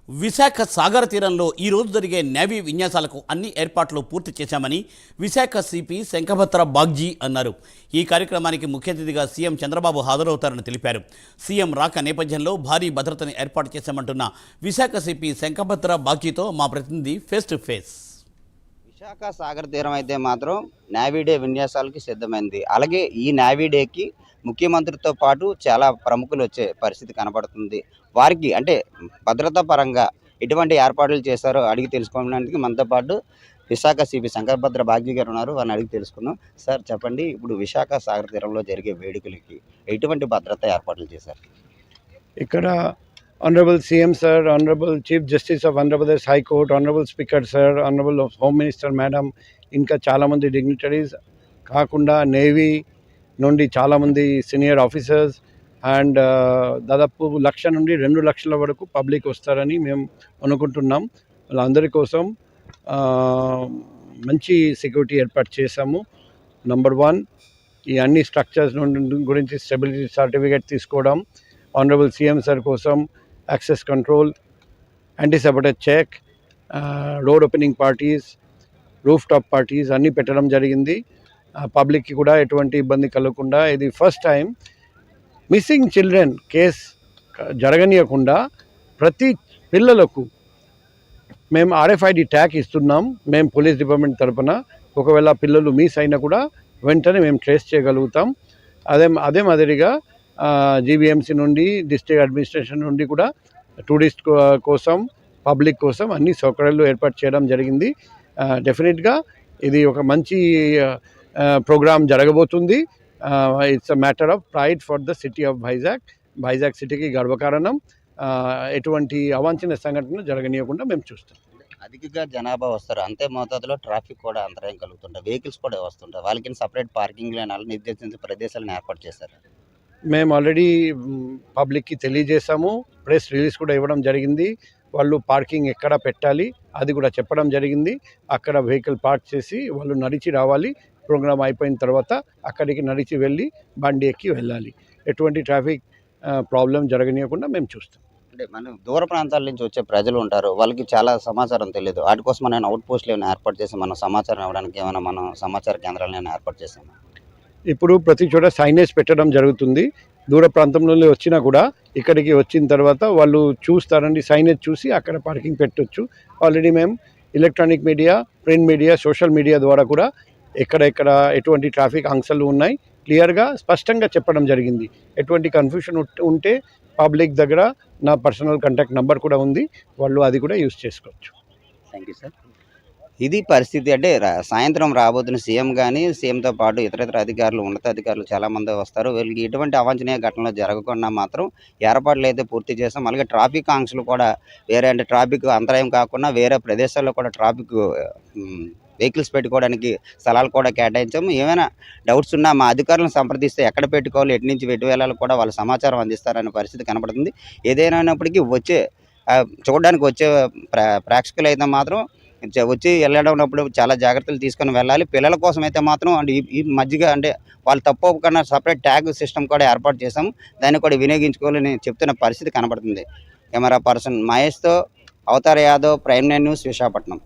విశాఖ సాగర తీరంలో ఈరోజు జరిగే నేవీ విన్యాసాలకు అన్ని ఏర్పాట్లు పూర్తి చేశామని విశాఖ సిపి శంఖభద్ర బాగ్జీ అన్నారు. ఈ కార్యక్రమానికి ముఖ్య అతిథిగా సీఎం చంద్రబాబు హాజరవుతారని తెలిపారు. సీఎం రాక నేపథ్యంలో భారీ భద్రతను ఏర్పాటు చేశామంటున్న విశాఖ సిపి శంఖభద్ర బాగ్జీతో మా ప్రతినిధి ఫేస్ టు ఫేస్. విశాఖ సాగర తీరం అయితే మాత్రం నేవీ డే విన్యాసాలకి సిద్ధమైంది. అలాగే ఈ నేవీ డేకి ముఖ్యమంత్రితో పాటు చాలా ప్రముఖులు వచ్చే పరిస్థితి కనబడుతుంది. వారికి అంటే భద్రతా పరంగా ఎటువంటి ఏర్పాట్లు చేశారో అడిగి తెలుసుకోవడానికి మనతో పాటు విశాఖ సిపి శంఖభద్ర బాగ్జీ గారు ఉన్నారు. వారిని అడిగి తెలుసుకుందాం. సార్ చెప్పండి, ఇప్పుడు విశాఖ సాగర తీరంలో జరిగే వేడుకలకి ఎటువంటి భద్రతా ఏర్పాట్లు చేశారు? ఇక్కడ honourable CM sir, honourable chief justice of Andhra Pradesh high court, honourable speaker sir, honourable home minister madam, ఇంకా చాలామంది డిగ్నిటరీస్ కాకుండా నేవీ నుండి చాలామంది సీనియర్ ఆఫీసర్స్ అండ్ దాదాపు 1,00,000 నుండి 2 లక్షల వరకు పబ్లిక్ వస్తారని మేము అనుకుంటున్నాం. వాళ్ళందరి కోసం మంచి సెక్యూరిటీ ఏర్పాటు చేశాము. నంబర్ 1, ఈ అన్ని స్ట్రక్చర్స్ గురించి స్టెబిలిటీ సర్టిఫికేట్ తీసుకోవడం, ఆనరబుల్ సీఎం సార్ కోసం access control, anti sabotage check, road opening parties, roof top parties అన్నీ పెట్టడం జరిగింది. పబ్లిక్కి కూడా ఎటువంటి ఇబ్బంది కలగకుండా, ఇది first time missing children case జరగనీయకుండా ప్రతి పిల్లలకు మేము RFID ట్యాగ్ ఇస్తున్నాం. మేము పోలీస్ డిపార్ట్మెంట్ తరఫున ఒకవేళ పిల్లలు మిస్ అయినా కూడా వెంటనే మేము ట్రేస్ చేయగలుగుతాం. అదే మాదిరిగా GBMC నుండి, డిస్ట్రిక్ట్ అడ్మినిస్ట్రేషన్ నుండి కూడా టూరిస్ట్ కోసం, పబ్లిక్ కోసం అన్ని సౌకర్యాలు ఏర్పాటు చేయడం జరిగింది. డెఫినెట్గా ఇది ఒక మంచి ప్రోగ్రామ్ జరగబోతుంది. It's a matter of pride for the city of Vizag సిటీకి గర్వకారణం. ఎటువంటి అవాంఛనీయ సంఘటనలు జరగనీయకుండా మేము చూస్తాం. అధికంగా జనాభా వస్తారు, అంతే మోతాదులో ట్రాఫిక్ కూడా అంతరాయం కలుగుతుంటాయి, వెహికల్స్ కూడా వస్తుంటాయి. వాళ్ళకి సపరేట్ పార్కింగ్ లైన్ నిర్దేశించిన ప్రదేశాలను ఏర్పాటు చేశారు. మేము ఆల్రెడీ పబ్లిక్కి తెలియజేశాము, ప్రెస్ రిలీజ్ కూడా ఇవ్వడం జరిగింది. వాళ్ళు పార్కింగ్ ఎక్కడ పెట్టాలి అది కూడా చెప్పడం జరిగింది. అక్కడ వెహికల్ పార్క్ చేసి వాళ్ళు నడిచి రావాలి. ప్రోగ్రామ్ అయిపోయిన తర్వాత అక్కడికి నడిచి వెళ్ళి బండి ఎక్కి వెళ్ళాలి. ఎటువంటి ట్రాఫిక్ ప్రాబ్లం జరగనీయకుండా మేము చూస్తాం. అంటే మనం దూర ప్రాంతాల నుంచి వచ్చే ప్రజలు ఉంటారు, వాళ్ళకి చాలా సమాచారం తెలియదు. వాటి కోసం మనం అవుట్ పోస్టులు ఏమైనా ఏర్పాటు చేసి మనం సమాచారం ఇవ్వడానికి ఏమైనా మనం సమాచార కేంద్రాలను ఏర్పాటు చేసాము. ఇప్పుడు ప్రతి చోట సైనేజ్ పెట్టడం జరుగుతుంది. దూర ప్రాంతంలో వచ్చినా కూడా ఇక్కడికి వచ్చిన తర్వాత వాళ్ళు చూస్తారండి, సైనేజ్ చూసి అక్కడ పార్కింగ్ పెట్టవచ్చు. ఆల్రెడీ మేము electronic media, print media, social media ద్వారా కూడా ఎక్కడెక్కడ ఎటువంటి ట్రాఫిక్ ఆంక్షలు ఉన్నాయి క్లియర్గా స్పష్టంగా చెప్పడం జరిగింది. ఎటువంటి కన్ఫ్యూషన్ ఉంటే పబ్లిక్ దగ్గర నా పర్సనల్ కాంటాక్ట్ నెంబర్ కూడా ఉంది, వాళ్ళు అది కూడా యూజ్ చేసుకోవచ్చు. Thank you sir. ఇది పరిస్థితి. అంటే సాయంత్రం రాబోతున్న సీఎం కానీ, సీఎంతో పాటు ఇతర అధికారులు, ఉన్నతాధికారులు చాలామంది వస్తారు. వీళ్ళకి ఎటువంటి అవాంఛనీయ ఘటనలు జరగకుండా మాత్రం ఏర్పాట్లు అయితే పూర్తి చేస్తాం. అలాగే ట్రాఫిక్ ఆంక్షలు కూడా వేరే, అంటే ట్రాఫిక్ అంతరాయం కాకుండా వేరే ప్రదేశాల్లో కూడా ట్రాఫిక్ వెహికల్స్ పెట్టుకోవడానికి స్థలాలు కూడా కేటాయించాము. ఏమైనా డౌట్స్ ఉన్నా మా అధికారులను సంప్రదిస్తే ఎక్కడ పెట్టుకోవాలి, ఎటు నుంచి ఎటు వెళ్ళాలి కూడా వాళ్ళ సమాచారం అందిస్తారనే పరిస్థితి కనబడుతుంది. ఏదైనప్పటికీ చూడడానికి వచ్చే ప్రేక్షకులు అయితే మాత్రం వచ్చి వెళ్ళేటప్పుడు చాలా జాగ్రత్తలు తీసుకొని వెళ్ళాలి. పిల్లల కోసం అయితే మాత్రం అంటే ఈ మధ్యగా అంటే వాళ్ళు తప్పకుండా సపరేట్ ట్యాగ్ సిస్టమ్ కూడా ఏర్పాటు చేసాము. దాన్ని కూడా వినియోగించుకోవాలని చెప్తున్న పరిస్థితి కనబడుతుంది. కెమెరా పర్సన్ మహేష్తో అవతార్ యాదవ్, ప్రైమ్ 9 న్యూస్, విశాఖపట్నం.